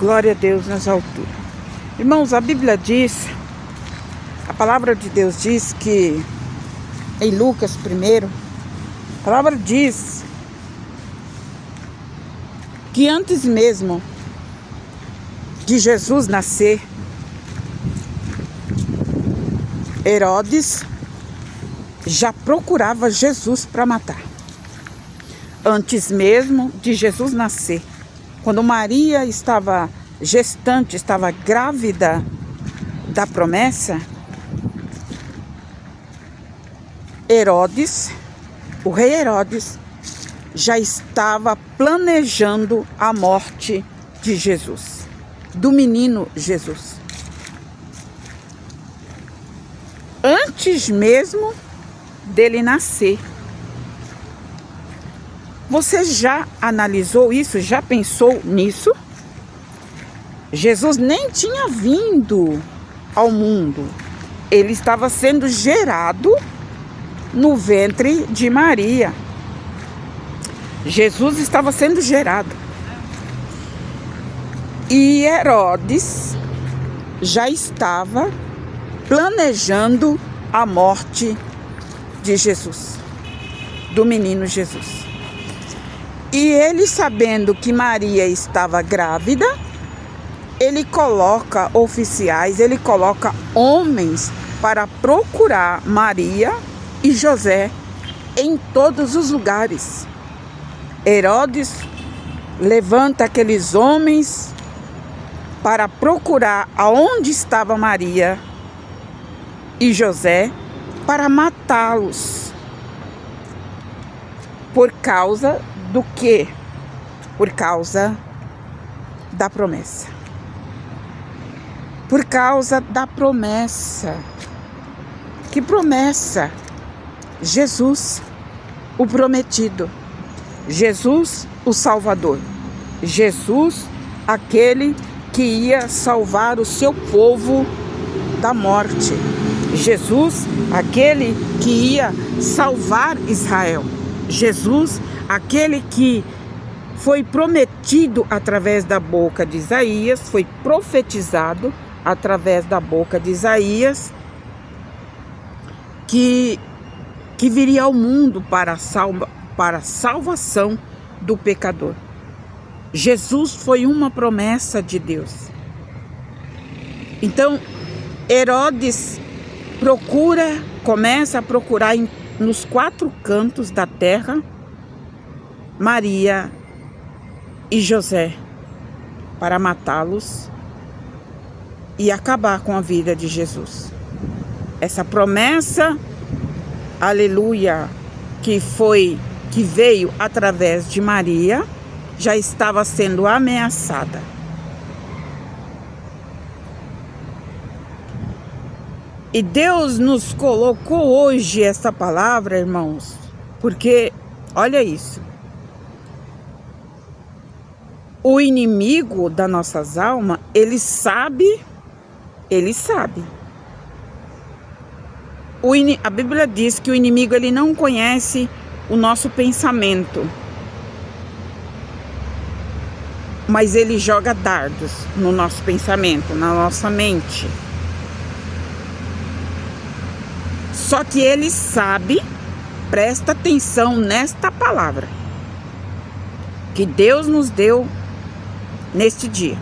Glória a Deus nas alturas. Irmãos, a Bíblia diz, a palavra de Deus diz que, em Lucas 1, a palavra diz que antes mesmo de Jesus nascer, Herodes já procurava Jesus para matar. Antes mesmo de Jesus nascer, quando Maria estava gestante, estava grávida da promessa, Herodes, o rei Herodes, já estava planejando a morte de Jesus, do menino Jesus. Antes mesmo dele nascer. Você já analisou isso? Já pensou nisso? Jesus nem tinha vindo ao mundo. Ele estava sendo gerado no ventre de Maria. Jesus estava sendo gerado. E Herodes já estava planejando a morte de Jesus, do menino Jesus. E ele, sabendo que Maria estava grávida, ele coloca oficiais, ele coloca homens para procurar Maria e José em todos os lugares. Herodes levanta aqueles homens para procurar aonde estava Maria e José para matá-los. Por causa do quê? Por causa da promessa. Por causa da promessa. Que promessa? Jesus, o prometido. Jesus, o Salvador. Jesus, aquele que ia salvar o seu povo da morte. Jesus, aquele que ia salvar Israel. Jesus, aquele que foi prometido através da boca de Isaías, foi profetizado através da boca de Isaías, que viria ao mundo para a salvação do pecador. Jesus foi uma promessa de Deus. Então, Herodes começa a procurar nos 4 cantos da terra Maria e José para matá-los e acabar com a vida de Jesus. Essa promessa, aleluia, que veio através de Maria, já estava sendo ameaçada. E Deus nos colocou hoje essa palavra, irmãos, porque, olha isso, o inimigo das nossas almas, ele sabe. A Bíblia diz que o inimigo, ele não conhece o nosso pensamento, mas ele joga dardos no nosso pensamento, na nossa mente. Só que ele sabe, presta atenção nesta palavra que Deus nos deu neste dia.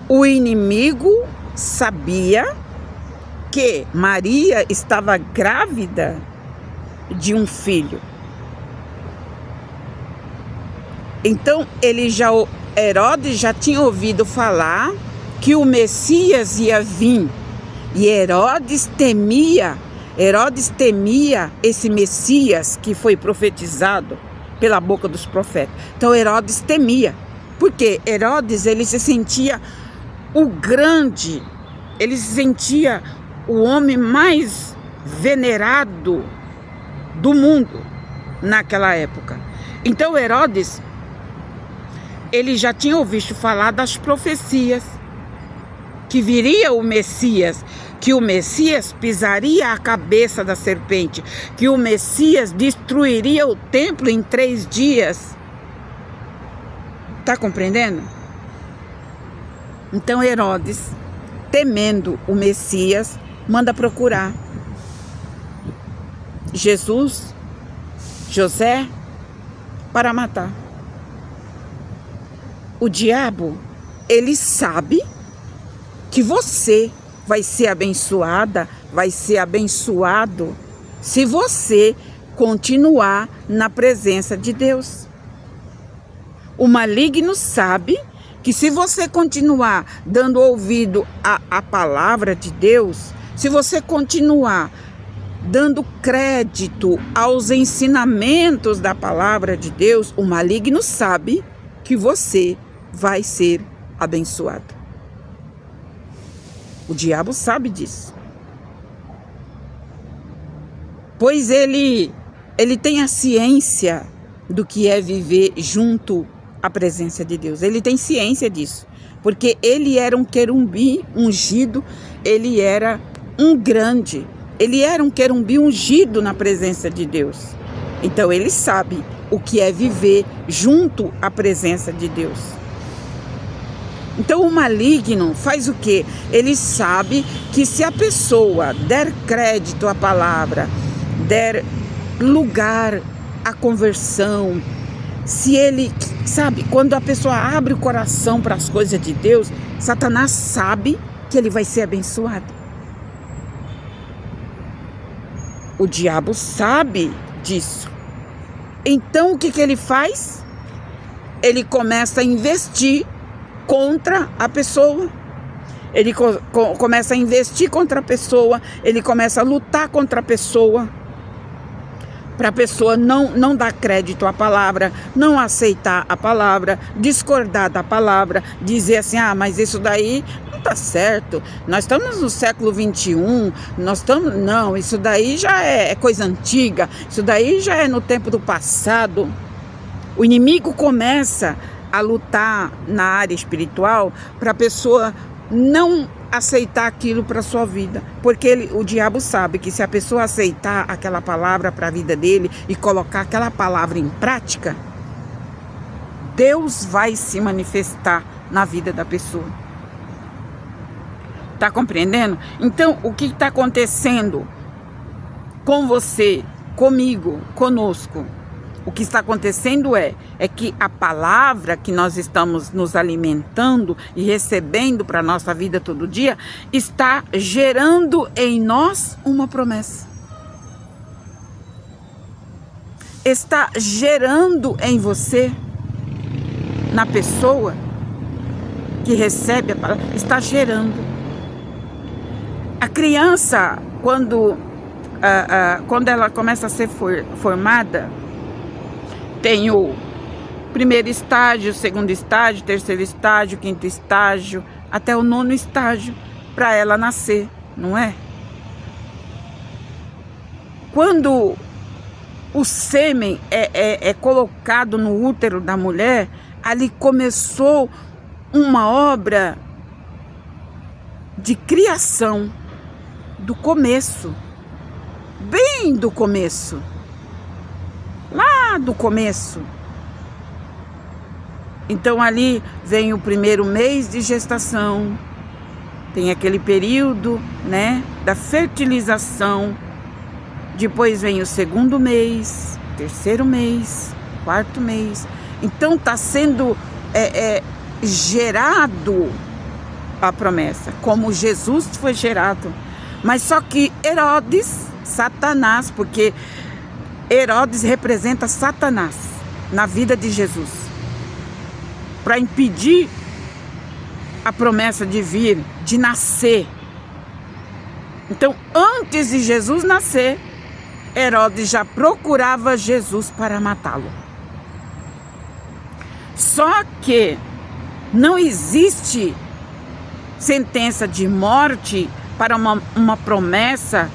O inimigo sabia que Maria estava grávida de um filho. Então Herodes já tinha ouvido falar que o Messias ia vir. E Herodes temia esse Messias que foi profetizado pela boca dos profetas. Então Herodes temia, porque Herodes, ele se sentia o grande, ele se sentia o homem mais venerado do mundo naquela época. Então Herodes, ele já tinha ouvido falar das profecias, que viria o Messias, que o Messias pisaria a cabeça da serpente, que o Messias destruiria o templo em 3 dias. Está compreendendo? Então Herodes, temendo o Messias, manda procurar Jesus, José, para matar. O diabo, ele sabe que você vai ser abençoada, vai ser abençoado se você continuar na presença de Deus. O maligno sabe que se você continuar dando ouvido à palavra de Deus, se você continuar dando crédito aos ensinamentos da palavra de Deus, o maligno sabe que você vai ser abençoado. O diabo sabe disso. Pois ele tem a ciência do que é viver junto à presença de Deus. Ele tem ciência disso. Porque ele era um querumim ungido, ele era um grande. Ele era um querumim ungido na presença de Deus. Então ele sabe o que é viver junto à presença de Deus. Então o maligno faz o quê? Ele sabe que se a pessoa der crédito à palavra, der lugar à conversão, se ele, sabe, quando a pessoa abre o coração para as coisas de Deus, Satanás sabe que ele vai ser abençoado. O diabo sabe disso. Então o que ele faz? Ele começa a investir contra a pessoa. Ele começa a investir contra a pessoa. Ele começa a lutar contra a pessoa. Para a pessoa não dar crédito à palavra, não aceitar a palavra, discordar da palavra, dizer assim, mas isso daí não está certo, nós estamos no século 21, não, isso daí já é coisa antiga, isso daí já é no tempo do passado. O inimigo começa a lutar na área espiritual para a pessoa não aceitar aquilo para a sua vida, porque o diabo sabe que se a pessoa aceitar aquela palavra para a vida dele e colocar aquela palavra em prática, Deus vai se manifestar na vida da pessoa. Tá compreendendo? Então, o que está acontecendo com você, comigo, conosco? O que está acontecendo é que a palavra que nós estamos nos alimentando e recebendo para a nossa vida todo dia está gerando em nós uma promessa. Está gerando em você, na pessoa que recebe a palavra, está gerando. A criança, quando ela começa a ser formada, tem o primeiro estágio, segundo estágio, terceiro estágio, quinto estágio, até o 9º estágio para ela nascer, não é? Quando o sêmen é colocado no útero da mulher, ali começou uma obra de criação do começo, bem do começo. Lá do começo. Então ali vem o primeiro mês de gestação, tem aquele período, né, da fertilização, depois vem o segundo mês, terceiro mês, quarto mês. Então está sendo gerado a promessa, como Jesus foi gerado. Mas só que Herodes, Satanás, porque Herodes representa Satanás na vida de Jesus, para impedir a promessa de vir, de nascer. Então, antes de Jesus nascer, Herodes já procurava Jesus para matá-lo. Só que não existe sentença de morte para uma promessa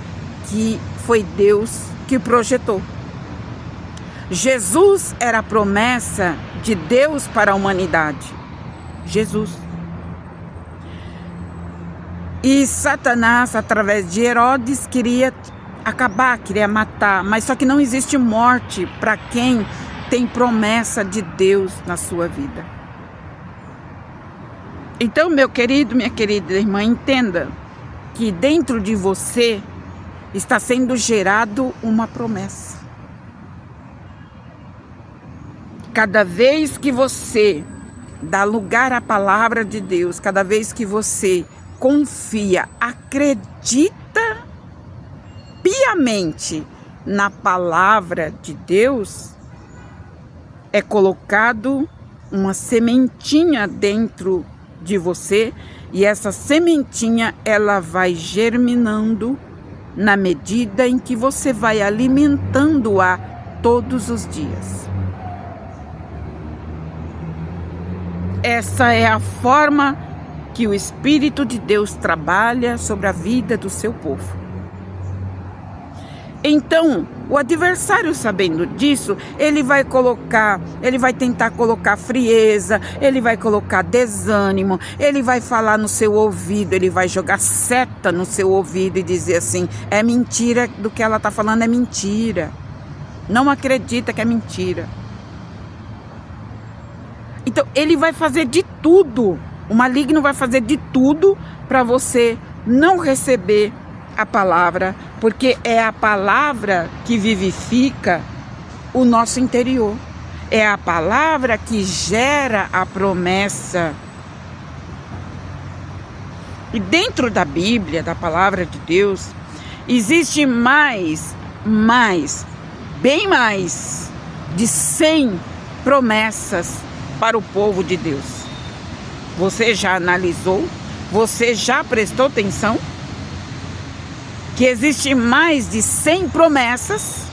que foi Deus que projetou. Jesus era a promessa de Deus para a humanidade. Jesus. E Satanás, através de Herodes, queria acabar, queria matar. Mas só que não existe morte para quem tem promessa de Deus na sua vida. Então, meu querido, minha querida irmã, entenda que dentro de você está sendo gerado uma promessa. Cada vez que você dá lugar à palavra de Deus, cada vez que você confia, acredita piamente na palavra de Deus, é colocado uma sementinha dentro de você, e essa sementinha ela vai germinando na medida em que você vai alimentando-a todos os dias. Essa é a forma que o Espírito de Deus trabalha sobre a vida do seu povo. Então, o adversário, sabendo disso, ele vai tentar colocar frieza, ele vai colocar desânimo, ele vai falar no seu ouvido, ele vai jogar seta no seu ouvido e dizer assim: é mentira, do que ela está falando é mentira. Não acredita que é mentira. Então, ele vai fazer de tudo, o maligno vai fazer de tudo para você não receber a palavra, porque é a palavra que vivifica o nosso interior. É a palavra que gera a promessa. E dentro da Bíblia, da palavra de Deus, existe bem mais de 100 promessas para o povo de Deus. Você já analisou? Você já prestou atenção? Que existe mais de 100 promessas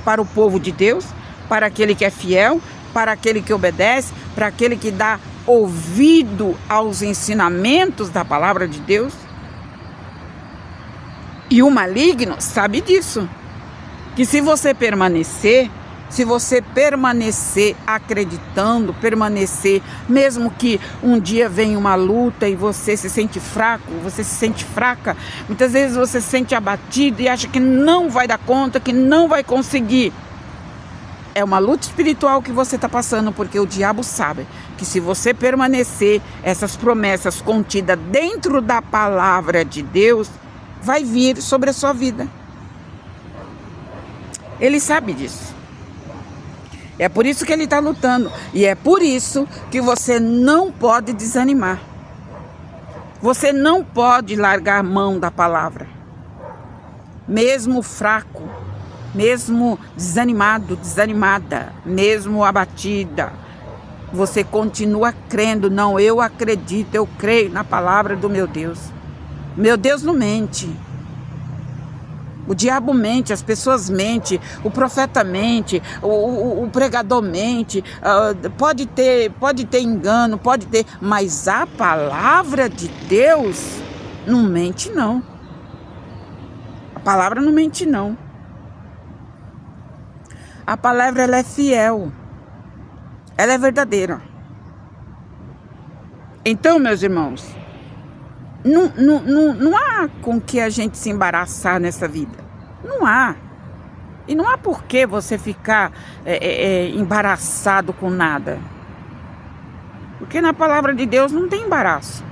para o povo de Deus, para aquele que é fiel, para aquele que obedece, para aquele que dá ouvido aos ensinamentos da palavra de Deus. E o maligno sabe disso, que se você permanecer acreditando, permanecer, mesmo que um dia venha uma luta e você se sente fraco, você se sente fraca, muitas vezes você se sente abatido e acha que não vai dar conta, que não vai conseguir. É uma luta espiritual que você está passando, porque o diabo sabe que se você permanecer, essas promessas contidas dentro da palavra de Deus, vai vir sobre a sua vida. Ele sabe disso. É por isso que ele está lutando. E é por isso que você não pode desanimar. Você não pode largar a mão da palavra. Mesmo fraco, mesmo desanimado, desanimada, mesmo abatida, você continua crendo. Não, eu acredito, eu creio na palavra do meu Deus. Meu Deus não mente. O diabo mente, as pessoas mentem, o profeta mente, o pregador mente, pode ter engano, pode ter, mas a palavra de Deus não mente não. A palavra não mente não. A palavra ela é fiel, ela é verdadeira. Então, meus irmãos, não há com que a gente se embaraçar nessa vida. Não há. E não há por que você ficar embaraçado com nada. Porque na palavra de Deus não tem embaraço.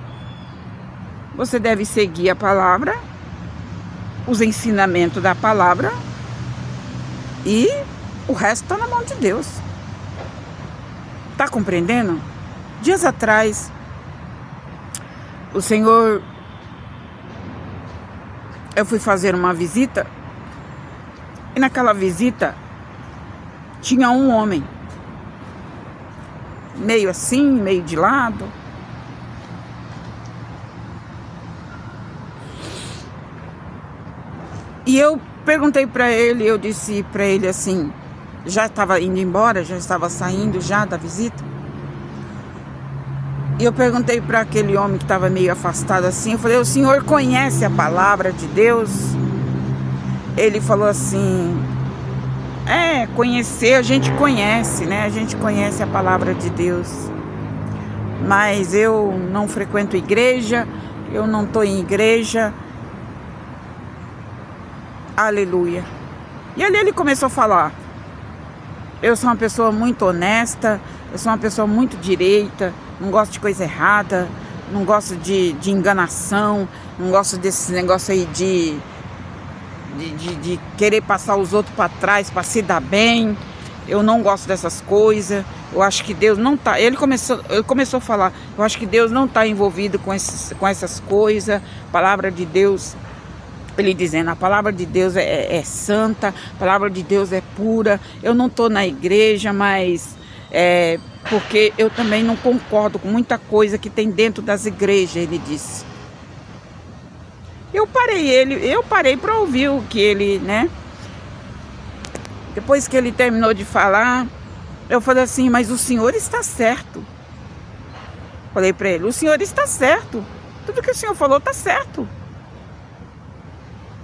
Você deve seguir a palavra, os ensinamentos da palavra, e o resto está na mão de Deus. Está compreendendo? Dias atrás, o Senhor, eu fui fazer uma visita, e naquela visita tinha um homem, meio assim, meio de lado. E eu perguntei para ele, eu disse para ele assim, já estava indo embora, já estava saindo já da visita. E eu perguntei para aquele homem que estava meio afastado assim, eu falei: o senhor conhece a palavra de Deus? Ele falou assim: conhecer, a gente conhece, né? A gente conhece a palavra de Deus. Mas eu não frequento igreja, eu não estou em igreja. Aleluia. E ali ele começou a falar. Eu sou uma pessoa muito honesta, eu sou uma pessoa muito direita, não gosto de coisa errada, não gosto de enganação, não gosto desse negócio aí de querer passar os outros para trás para se dar bem. Eu não gosto dessas coisas. Eu acho que Deus não está. Ele começou a falar. Eu acho que Deus não está envolvido com essas coisas. A palavra de Deus, ele dizendo, a palavra de Deus é santa, a palavra de Deus é pura. Eu não estou na igreja, mas porque eu também não concordo com muita coisa que tem dentro das igrejas, ele disse. Eu parei para ouvir o que ele, né? Depois que ele terminou de falar, eu falei assim, mas o senhor está certo. Falei para ele, o senhor está certo. Tudo que o senhor falou está certo.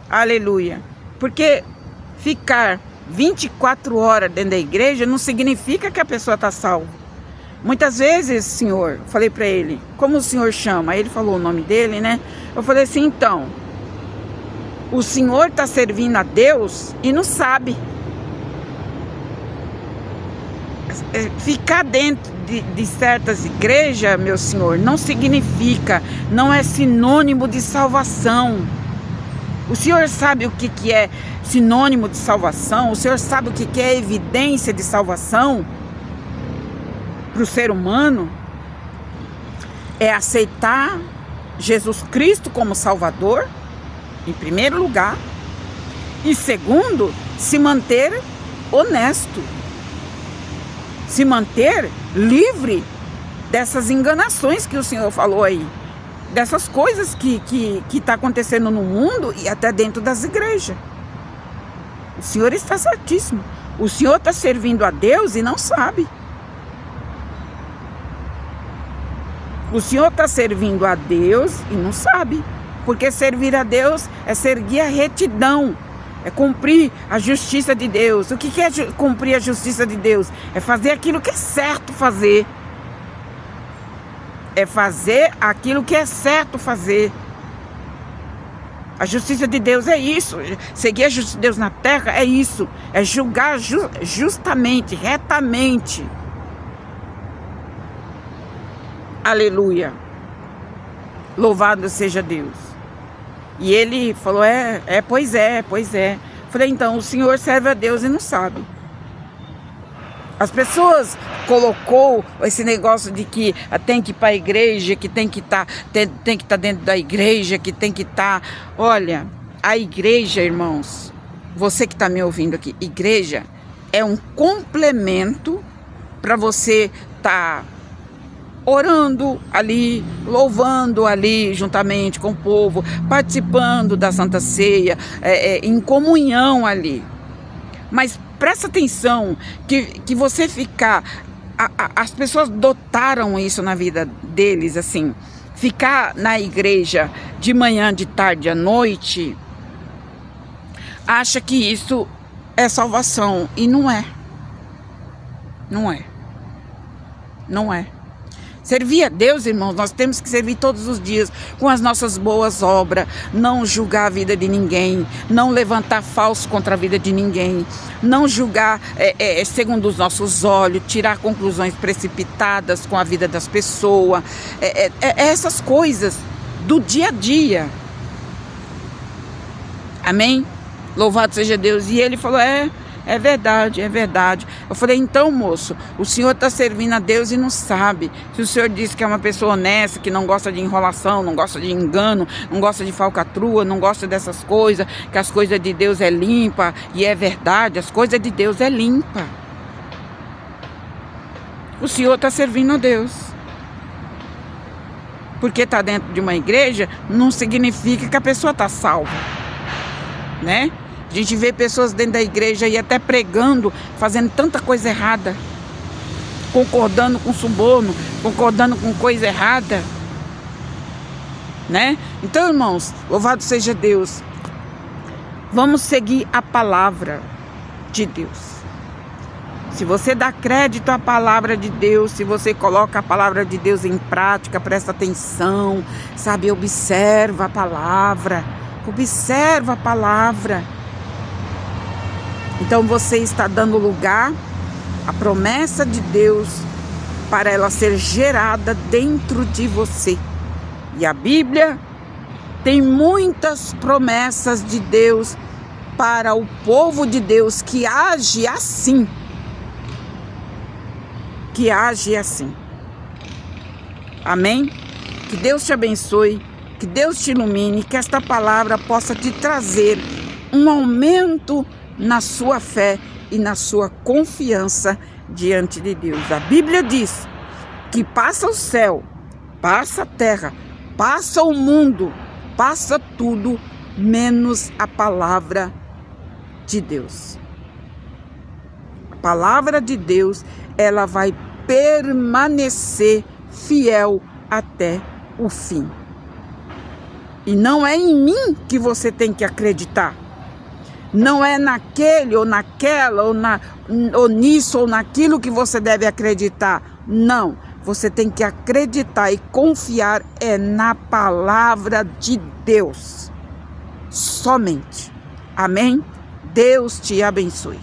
Aleluia. Porque ficar 24 horas dentro da igreja não significa que a pessoa está salva. Muitas vezes, senhor, falei para ele, como o senhor chama? Aí ele falou o nome dele, né? Eu falei assim, então, o senhor está servindo a Deus e não sabe. Ficar dentro de certas igrejas, meu senhor, não significa, não é sinônimo de salvação. O senhor sabe o que é sinônimo de salvação? O senhor sabe o que é evidência de salvação para o ser humano? É aceitar Jesus Cristo como Salvador, em primeiro lugar, e segundo, se manter honesto. Se manter livre dessas enganações que o senhor falou aí, dessas coisas que está acontecendo no mundo e até dentro das igrejas. O senhor está certíssimo. O senhor está servindo a Deus e não sabe. O senhor está servindo a Deus e não sabe. Porque servir a Deus é seguir a retidão. É cumprir a justiça de Deus. O que é cumprir a justiça de Deus? É fazer aquilo que é certo fazer. É fazer aquilo que é certo fazer. A justiça de Deus é isso. Seguir a justiça de Deus na terra é isso. É julgar justamente, retamente. Aleluia. Louvado seja Deus. E ele falou, pois é. Falei, então, o senhor serve a Deus e não sabe. As pessoas colocou esse negócio de que tem que ir para a igreja, que tem que estar dentro da igreja, que tem que estar... Olha, a igreja, irmãos, você que está me ouvindo aqui, igreja é um complemento para você estar orando ali, louvando ali juntamente com o povo, participando da Santa Ceia, em comunhão ali. Mas presta atenção que você ficar... As pessoas dotaram isso na vida deles, assim. Ficar na igreja de manhã, de tarde, à noite, acha que isso é salvação. E não é. Não é. Não é. Servir a Deus, irmãos, nós temos que servir todos os dias com as nossas boas obras, não julgar a vida de ninguém, não levantar falso contra a vida de ninguém, não julgar segundo os nossos olhos, tirar conclusões precipitadas com a vida das pessoas, essas coisas do dia a dia. Amém? Louvado seja Deus. E ele falou, é verdade. Eu falei, então, moço, o senhor está servindo a Deus e não sabe. Se o senhor diz que é uma pessoa honesta, que não gosta de enrolação, não gosta de engano, não gosta de falcatrua, não gosta dessas coisas, que as coisas de Deus é limpa, e é verdade, as coisas de Deus é limpa. O senhor está servindo a Deus. Porque está dentro de uma igreja, não significa que a pessoa está salva, né? A gente vê pessoas dentro da igreja e até pregando, fazendo tanta coisa errada, concordando com suborno, concordando com coisa errada, né? Então, irmãos, louvado seja Deus. Vamos seguir a palavra de Deus. Se você dá crédito à palavra de Deus, se você coloca a palavra de Deus em prática, presta atenção, sabe? Observa a palavra. Observa a palavra. Então você está dando lugar a promessa de Deus para ela ser gerada dentro de você. E a Bíblia tem muitas promessas de Deus para o povo de Deus que age assim. Que age assim. Amém? Que Deus te abençoe, que Deus te ilumine, que esta palavra possa te trazer um aumento na sua fé e na sua confiança diante de Deus. A Bíblia diz que passa o céu, passa a terra, passa o mundo, passa tudo, menos a palavra de Deus. A palavra de Deus, ela vai permanecer fiel até o fim. E não é em mim que você tem que acreditar. Não é naquele ou naquela ou nisso ou naquilo que você deve acreditar. Não, você tem que acreditar e confiar na palavra de Deus. Somente. Amém? Deus te abençoe.